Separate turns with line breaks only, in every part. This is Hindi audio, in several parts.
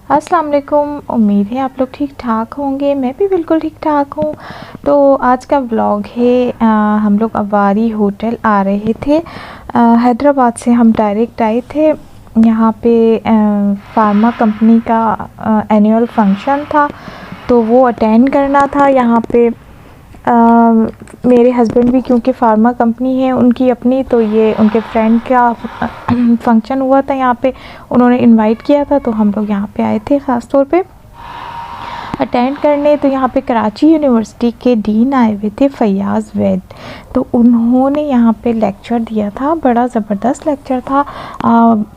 अस्सलाम वालेकुम। उम्मीद है आप लोग ठीक ठाक होंगे। मैं भी बिल्कुल ठीक ठाक हूँ। तो आज का व्लॉग है, हम लोग अवारी होटल आ रहे थे। हैदराबाद से हम डायरेक्ट आए थे। यहाँ पे फार्मा कंपनी का एनुअल फंक्शन था, तो वो अटेंड करना था। यहाँ पे मेरे हस्बैंड भी, क्योंकि फार्मा कंपनी है उनकी अपनी, तो ये उनके फ्रेंड का फंक्शन हुआ था यहाँ पे, उन्होंने इनवाइट किया था, तो हम लोग यहाँ पे आए थे ख़ास तौर पे अटेंड करने। तो यहाँ पे कराची यूनिवर्सिटी के डीन आए हुए थे, फैयाज़ वैद। तो उन्होंने यहाँ पे लेक्चर दिया था, बड़ा ज़बरदस्त लेक्चर था।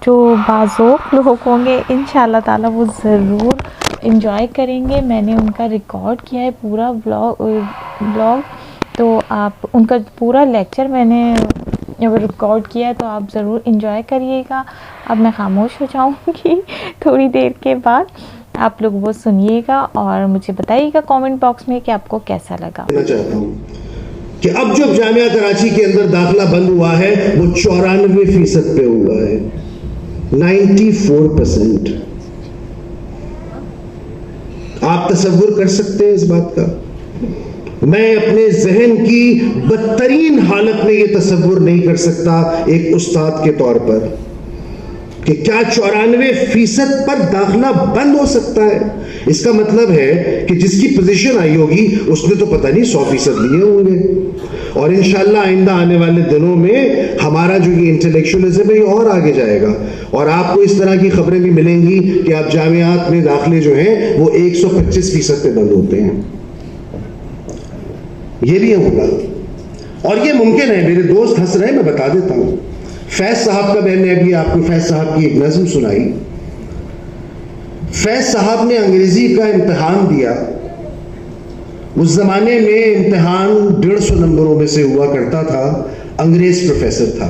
जो बाज़ोक लोग होंगे इंशाल्लाह ताला वो ज़रूर इंजॉय करेंगे। मैंने उनका रिकॉर्ड किया है पूरा ब्लॉग, तो आप उनका पूरा लेक्चर मैंने रिकॉर्ड किया है, तो आप ज़रूर इंजॉय करिएगा। अब मैं खामोश हो जाऊँगी थोड़ी देर के बाद, आप लोग वो सुनिएगा और मुझे बताइएगा कमेंट बॉक्स में कि आपको कैसा लगा।
मैं चाहता हूँ कि अब जो जामिया कराची के अंदर दाखिला बंद हुआ है वो 94% पे हुआ है, 94%। आप तसव्वुर कर सकते हैं इस बात का? मैं अपने जहन की बदतरीन हालत में ये तसव्वुर नहीं कर सकता एक उस्ताद के तौर पर कि क्या 94% पर दाखिला बंद हो सकता है। इसका मतलब है कि जिसकी पोजीशन आई होगी उसने तो पता नहीं 100% लिए होंगे। और इंशाल्लाह आइंदा आने वाले दिनों में हमारा जो ये इंटेलेक्चुअलिज्म है ये और आगे जाएगा, और आपको इस तरह की खबरें भी मिलेंगी कि आप जामियात में दाखिले जो हैं वो 125% पे बंद होते हैं। ये भी होगा और ये मुमकिन है। मेरे दोस्त हंस रहे हैं, मैं बता देता हूं। फैज साहब का, मैंने अभी आपको फैज साहब की एक नज़्म सुनाई। फैज साहब ने अंग्रेजी का इम्तिहान दिया। उस जमाने में इम्तिहान 150 नंबरों में से हुआ करता था। अंग्रेज प्रोफेसर था।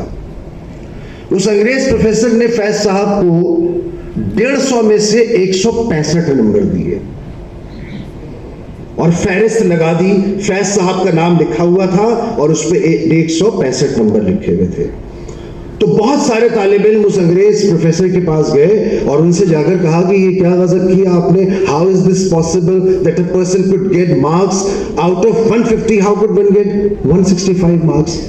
उस अंग्रेज प्रोफेसर ने फैज साहब को 150 में से 165 नंबर दिए और फहरिस्त लगा दी। फैज साहब का नाम लिखा हुआ था और उस पर 165 नंबर लिखे हुए थे। तो बहुत सारे तालिब इल्म उस अंग्रेज प्रोफेसर के पास गए और उनसे जाकर कहा कि ये क्या गजब किया आपने, how is this possible that a person could get marks out of 150, how could one get 165 marks.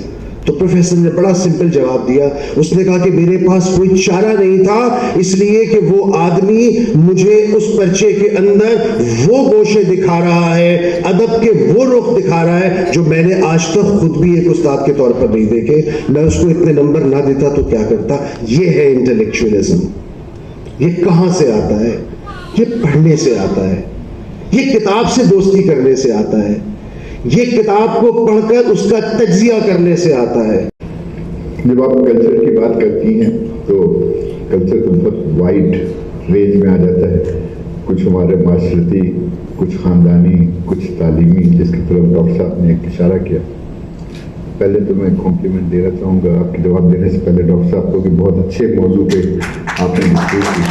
तो प्रोफेसर ने बड़ा सिंपल जवाब दिया। उसने कहा कि मेरे पास कोई चारा नहीं था, इसलिए कि वो आदमी मुझे उस पर्चे के अंदर वो गोशे दिखा रहा है, अदब के वो रुख दिखा रहा है जो मैंने आज तक खुद भी एक उस्ताद के तौर पर नहीं देखे। मैं उसको इतने नंबर ना देता तो क्या करता। ये है इंटेलेक्चुअलिज्म। ये कहां से आता है? ये पढ़ने से आता है, ये किताब से दोस्ती करने से आता है, ये किताब को पढ़कर उसका तज्जिया करने से आता है।
जब आप कल्चर की बात करती हैं तो कल्चर तो बहुत वाइड रेंज में आ जाता है। कुछ हमारे माशरती, कुछ ख़ानदानी, कुछ तालीमी, जिसकी तरफ डॉक्टर साहब ने एक इशारा किया। पहले तो मैं कॉम्प्लीमेंट देना चाहूँगा आपके जवाब देने से पहले डॉक्टर साहब को कि बहुत अच्छे मौजू पे आपने डिस्कस की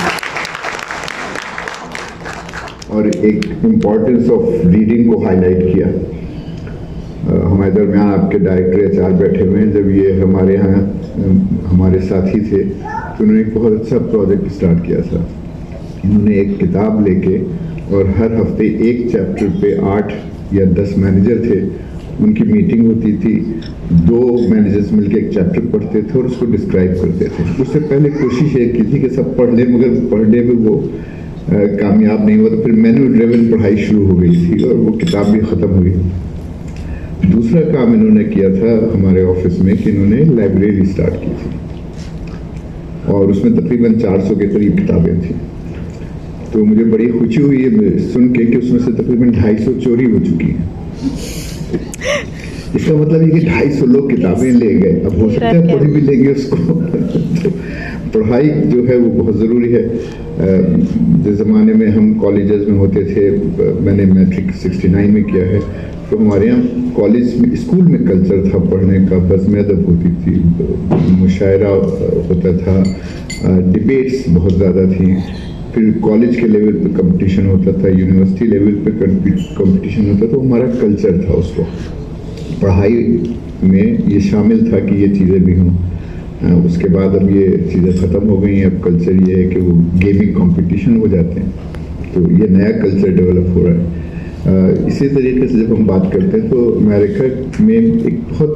और एक इम्पॉर्टेंस ऑफ रीडिंग को हाईलाइट किया। हमारे दरमियान आपके डायरेक्टर एचआर बैठे हुए हैं। जब ये हमारे यहाँ हमारे साथी थे तो उन्होंने एक बहुत अच्छा प्रोजेक्ट स्टार्ट किया था। इन्होंने एक किताब लेके और हर हफ्ते एक चैप्टर पे 8 या 10 मैनेजर थे, उनकी मीटिंग होती थी। 2 मैनेजर्स मिलकर एक चैप्टर पढ़ते थे और उसको डिस्क्राइब करते थे। उससे पहले कोशिश ये की थी कि सब पढ़ लें, मगर पढ़ने में वो कामयाब नहीं हुआ। तो फिर मैनुअल ड्रिवन पढ़ाई शुरू हो गई थी और वो किताब भी ख़त्म हुई। दूसरा काम इन्होंने किया था हमारे ऑफिस में कि इन्होंने लाइब्रेरी स्टार्ट की थी और उसमें तकरीबन 400 के करीब किताबें थी। तो मुझे बड़ी खुशी हुई है सुन के कि उसमें से तकरीबन 250 चोरी हो चुकी हैं। इसका मतलब ये कि 250 लोग किताबें ले गए। अब हो सकता है पढ़ी भी लेंगे उसको। तो पढ़ाई जो है वो बहुत ज़रूरी है। जिस ज़माने में हम कॉलेजेस में होते थे, मैंने मैट्रिक 69 में किया है, तो हमारे यहाँ कॉलेज में, स्कूल में कल्चर था पढ़ने का। बज़्म अदब होती थी, मुशायरा होता था, डिबेट्स बहुत ज़्यादा थी। फिर कॉलेज के लेवल पे कंपटीशन होता था, यूनिवर्सिटी लेवल पे कंपटीशन होता था। तो हमारा कल्चर था, उसको पढ़ाई में ये शामिल था कि ये चीज़ें भी हों। उसके बाद अब ये चीज़ें ख़त्म हो गई हैं। अब कल्चर ये है कि वो गेमिंग कंपटीशन हो जाते हैं। तो ये नया कल्चर डेवलप हो रहा है। इसी तरीके से जब हम बात करते हैं तो अमेरिका में एक बहुत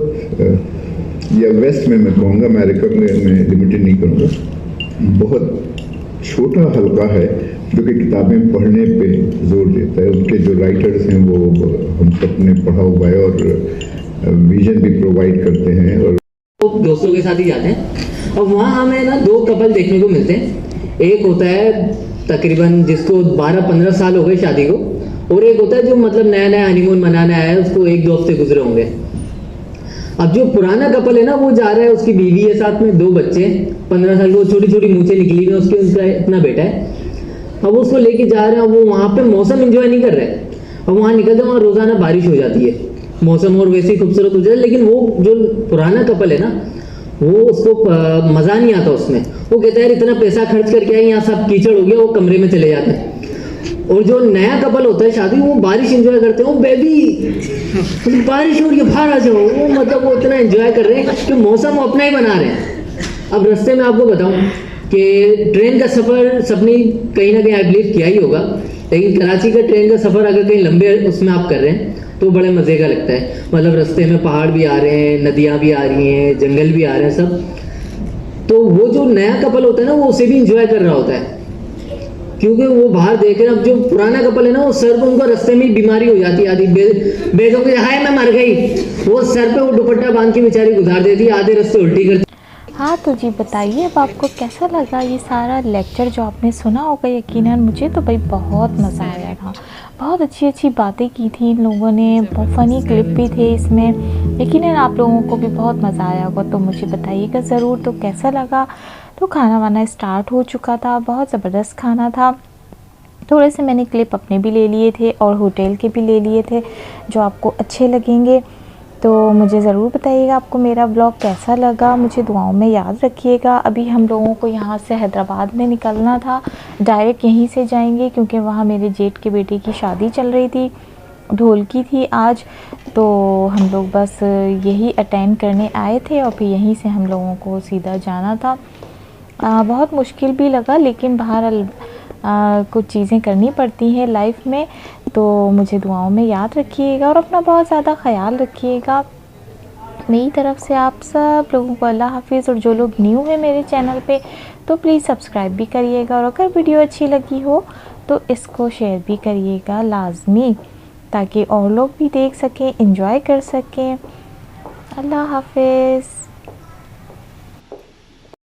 या वेस्ट में मैं कहूँगा, अमेरिका में मैं लिमिटेड नहीं करूँगा, बहुत छोटा हल्का है जो कि किताबें पढ़ने पे जोर देता है। उनके जो राइटर्स हैं वो हम सब ने पढ़ा हुआ है और विजन भी प्रोवाइड करते हैं। और
दोस्तों के साथ ही जाते हैं और वहाँ हमें ना दो कपल देखने को मिलते हैं। एक होता है तकरीबन जिसको 12-15 साल हो गए शादी को, और एक होता है जो मतलब नया नया हनीमून मनाने आया है, उसको 1-2 हफ्ते गुजरे होंगे। अब जो पुराना कपल है ना वो जा रहा है, उसकी बीवी है साथ में, 2 बच्चे, 15 साल को छोटी छोटी मूछें निकली हुई उसके, उसका इतना बेटा है। अब वो उसको लेके जा रहे हैं, वो वहाँ पे मौसम एंजॉय नहीं कर रहे हैं। और वहाँ निकलते हैं, वहाँ रोजाना बारिश हो जाती है, मौसम और वैसे ही खूबसूरत हो जाता है। लेकिन वो जो पुराना कपल है ना, वो उसको मजा नहीं आता उसमें। वो कहता है यार इतना पैसा खर्च करके आए, यहाँ सब कीचड़ हो गया, वो कमरे में चले जाते हैं। और जो नया कपल होता है शादी, वो बारिश एंजॉय करते हैं। वो बेबी बारिश हो रही है, बाहर आ जाओ। वो मतलब वो इतना एंजॉय कर रहे हैं कि मौसम अपना ही बना रहे हैं। अब रास्ते में आपको बताऊं कि ट्रेन का सफर सबने कहीं ना कहीं आई बिलीव किया ही होगा, लेकिन कराची का ट्रेन का सफर अगर कहीं लंबे उसमें आप कर रहे हैं तो बड़े मजे का लगता है। मतलब रास्ते में पहाड़ भी आ रहे हैं, नदियां भी आ रही हैं, जंगल भी आ रहे हैं सब। तो वो जो नया कपल होता है ना, वो उसे भी इंजॉय कर रहा होता है, क्योंकि वो बाहर देख रहे हैं। अब जो पुराना कपल है ना, वो सर पे उनका रास्ते में बीमारी हो जाती है, आधी बेगम के हाय मैं मर गई, वो सर पे वो दुपट्टा बांध के बेचारी गुजार देती है, आधे रास्ते उल्टी करती।
हाँ तो जी बताइए अब आपको कैसा लगा ये सारा लेक्चर जो आपने सुना होगा। यकीनन मुझे तो भाई बहुत मज़ा आया था, बहुत अच्छी अच्छी बातें की थी इन लोगों ने, बहुत फ़नी क्लिप भी थे इसमें। यकीनन आप लोगों को भी बहुत मज़ा आया होगा, तो मुझे बताइएगा ज़रूर तो कैसा लगा। तो खाना वाना स्टार्ट हो चुका था, बहुत ज़बरदस्त खाना था। थोड़े से मैंने क्लिप अपने भी ले लिए थे और होटल के भी ले लिए थे जो आपको अच्छे लगेंगे। तो मुझे ज़रूर बताइएगा आपको मेरा ब्लॉग कैसा लगा, मुझे दुआओं में याद रखिएगा। अभी हम लोगों को यहाँ से हैदराबाद में निकलना था, डायरेक्ट यहीं से जाएंगे क्योंकि वहाँ मेरे जेठ के बेटे की शादी चल रही थी, ढोलकी थी आज। तो हम लोग बस यही अटेंड करने आए थे और फिर यहीं से हम लोगों को सीधा जाना था। बहुत मुश्किल भी लगा, लेकिन बहरहाल कुछ चीज़ें करनी पड़ती हैं लाइफ में। तो मुझे दुआओं में याद रखिएगा और अपना बहुत ज़्यादा ख्याल रखिएगा। मेरी तरफ से आप सब लोगों को अल्लाह हाफिज़। और जो लोग न्यू हैं मेरे चैनल पे तो प्लीज़ सब्सक्राइब भी करिएगा, और अगर वीडियो अच्छी लगी हो तो इसको शेयर भी करिएगा लाजमी, ताकि और लोग भी देख सकें, एंजॉय कर सकें। अल्लाह हाफिज़।